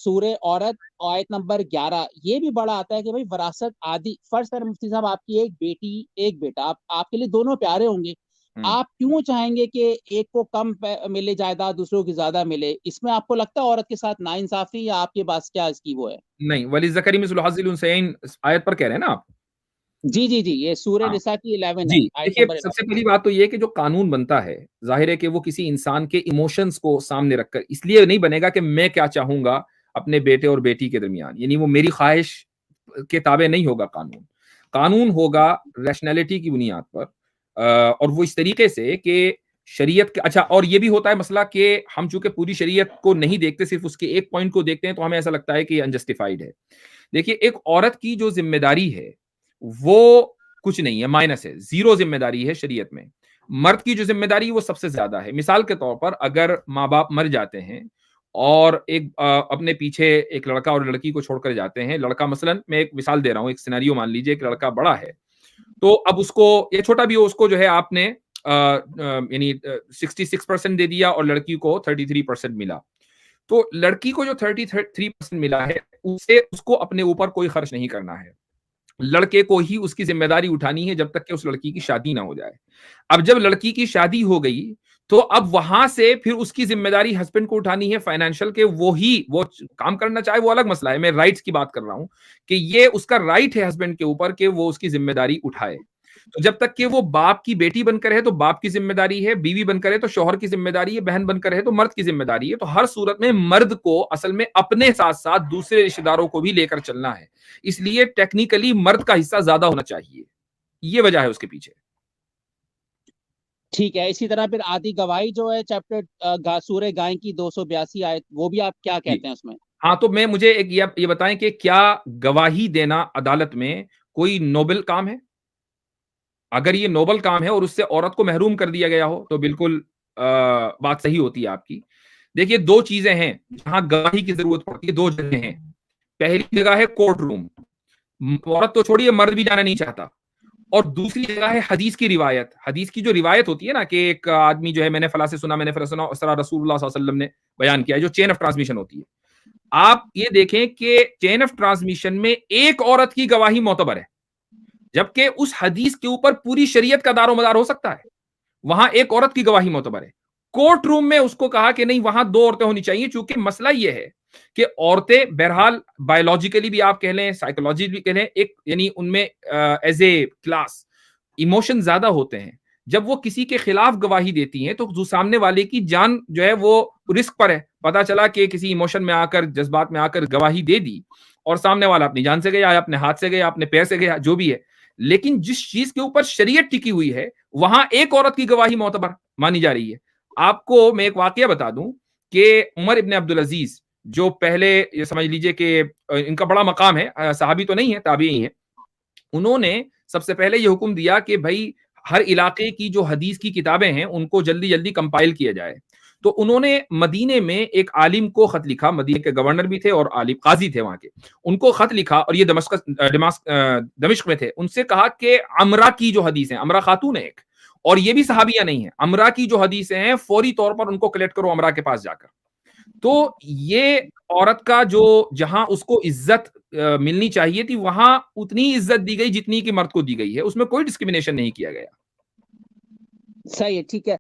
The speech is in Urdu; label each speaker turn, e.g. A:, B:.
A: سورہ عورت آیت نمبر 11 یہ بھی بڑا آتا ہے کہ بھائی وراثت عادی، فرض کریں مفتی صاحب آپ کی ایک بیٹی ایک بیٹا، آپ کے لیے دونوں پیارے ہوں گے، آپ کیوں چاہیں گے کہ ایک کو کم ملے جائیداد دوسروں کی زیادہ ملے؟ اس میں آپ کو لگتا ہے عورت کے ساتھ ناانصافی، یا آپ کے پاس کیا اس کی وہ ہے؟
B: نہیں، وَلِلذَّكَرِ مِثْلُ حَظِّ الْأُنثَيَيْنِ آیت پر کہہ رہے ہیں نا آپ؟
A: جی جی جی، یہ سورہ
B: ہاں
A: نساء کی 11 ہے،
B: جی،
A: آیت
B: دیکھیے
A: نمبر
B: سب
A: 11۔
B: سے پہلی بات تو یہ کہ جو قانون بنتا ہے ظاہر ہے کہ وہ کسی انسان کے ایموشنز کو سامنے رکھ کر اس لیے نہیں بنے گا کہ میں کیا چاہوں گا اپنے بیٹے اور بیٹی کے درمیان، یعنی وہ میری خواہش کے تابع نہیں ہوگا قانون ہوگا ریشنلٹی کی بنیاد پر، اور وہ اس طریقے سے کہ شریعت کے اچھا، اور یہ بھی ہوتا ہے مسئلہ کہ ہم چونکہ پوری شریعت کو نہیں دیکھتے، صرف اس کے ایک پوائنٹ کو دیکھتے ہیں، تو ہمیں ایسا لگتا ہے کہ یہ انجسٹیفائڈ ہے۔ دیکھیے ایک عورت کی جو ذمہ داری ہے وہ کچھ نہیں ہے، مائنس ہے، زیرو ذمہ داری ہے شریعت میں۔ مرد کی جو ذمہ داری وہ سب سے زیادہ ہے۔ مثال کے طور پر اگر ماں باپ مر جاتے ہیں اور ایک اپنے پیچھے ایک لڑکا اور لڑکی کو چھوڑ کر جاتے ہیں، لڑکا مثلا میں ایک مثال دے رہا ہوں، ایک سینیریو مان لیجئے، ایک لڑکا بڑا ہے تو اب اس کو یہ چھوٹا بھی ہو، اس کو جو ہے آپ نے یعنی 66% دے دیا اور لڑکی کو 33% ملا، تو لڑکی کو جو 33% ملا ہے اسے اس کو اپنے اوپر کوئی خرچ نہیں کرنا ہے، لڑکے کو ہی اس کی ذمہ داری اٹھانی ہے جب تک کہ اس لڑکی کی شادی نہ ہو جائے۔ اب جب لڑکی کی شادی ہو گئی تو اب وہاں سے پھر اس کی ذمہ داری ہسبینڈ کو اٹھانی ہے فائنینشیل، کہ وہ کام کرنا چاہے وہ الگ مسئلہ ہے، میں رائٹس کی بات کر رہا ہوں کہ یہ اس کا رائٹ ہے ہسبینڈ کے اوپر کہ وہ اس کی ذمہ داری اٹھائے۔ تو جب تک کہ وہ باپ کی بیٹی بن کر ہے تو باپ کی ذمہ داری ہے، بیوی بن کر ہے تو شوہر کی ذمہ داری ہے، بہن بن کر ہے تو مرد کی ذمہ داری ہے۔ تو ہر صورت میں مرد کو اصل میں اپنے ساتھ ساتھ دوسرے رشتہ داروں کو بھی لے کر چلنا ہے، اس لیے ٹیکنیکلی مرد کا حصہ زیادہ ہونا چاہیے، یہ وجہ ہے اس کے پیچھے۔
A: ٹھیک ہے، اسی طرح پھر آدھی گواہی جو ہے چیپٹر سورہ گائے کی 282 آیت، وہ بھی آپ کیا
B: جی
A: کہتے ہیں اس میں؟
B: ہاں، تو مجھے ایک یہ بتائیں کہ کیا گواہی دینا عدالت میں کوئی نوبل کام ہے؟ اگر یہ نوبل کام ہے اور اس سے عورت کو محروم کر دیا گیا ہو تو بالکل بات صحیح ہوتی ہے آپ کی۔ دیکھیے دو چیزیں ہیں جہاں گواہی کی ضرورت پڑتی ہے، دو جگہیں ہیں۔ پہلی جگہ ہے کورٹ روم، عورت تو چھوڑیے مرد بھی جانا نہیں چاہتا، اور دوسری جگہ ہے حدیث کی روایت۔ حدیث کی جو روایت ہوتی ہے نا کہ ایک آدمی جو ہے میں نے فلاں سے سنا، میں نے فلاں سنا، اس طرح رسول اللہ صلی اللہ علیہ وسلم نے بیان کیا ہے، جو چین آف ٹرانسمیشن ہوتی ہے۔ آپ یہ دیکھیں کہ چین آف ٹرانسمیشن میں ایک عورت کی گواہی معتبر ہے، جبکہ اس حدیث کے اوپر پوری شریعت کا دار و مدار ہو سکتا ہے، وہاں ایک عورت کی گواہی معتبر ہے۔ کورٹ روم میں اس کو کہا کہ نہیں، وہاں دو عورتیں ہونی چاہیے، چونکہ مسئلہ یہ ہے کہ عورتیں بہرحال بایولوجیکلی بھی آپ کہہ لیں، سائیکولوجی بھی کہہ لیں، ایک یعنی ان میں ایز اے کلاس ایموشن زیادہ ہوتے ہیں۔ جب وہ کسی کے خلاف گواہی دیتی ہیں تو جو سامنے والے کی جان جو ہے وہ رسک پر ہے۔ پتا چلا کہ کسی ایموشن میں آ کر، جذبات میں آ کر گواہی دے دی اور سامنے والا اپنی جان سے گیا، یا اپنے ہاتھ سے گیا، اپنے پیر سے گیا، جو بھی ہے، لیکن جس چیز کے اوپر شریعت ٹکی ہوئی ہے وہاں ایک عورت کی گواہی معتبر مانی جا رہی ہے۔ آپ کو میں ایک واقعہ بتا دوں کہ عمر ابن عبدالعزیز جو پہلے یہ سمجھ لیجئے کہ ان کا بڑا مقام ہے، صحابی تو نہیں ہے، تابعی ہیں، انہوں نے سب سے پہلے یہ حکم دیا کہ بھائی ہر علاقے کی جو حدیث کی کتابیں ہیں ان کو جلدی جلدی کمپائل کیا جائے۔ تو انہوں نے مدینے میں ایک عالم کو خط لکھا، مدینے کے گورنر بھی تھے اور عالم قاضی تھے وہاں کے، ان کو خط لکھا، اور یہ دمشق میں تھے، ان سے کہا کہ عمرہ کی جو حدیث ہیں، عمرہ خاتون ہے ایک، اور یہ بھی صحابیہ نہیں ہے، عمرہ کی جو حدیثیں ہیں فوری طور پر ان کو کلیکٹ کرو عمرہ کے پاس جا کر۔ تو یہ عورت کا جو جہاں اس کو عزت ملنی چاہیے تھی وہاں اتنی عزت دی گئی جتنی کہ مرد کو دی گئی ہے، اس میں کوئی ڈسکریمنیشن نہیں کیا گیا۔
A: صحیح ہے، ٹھیک ہے۔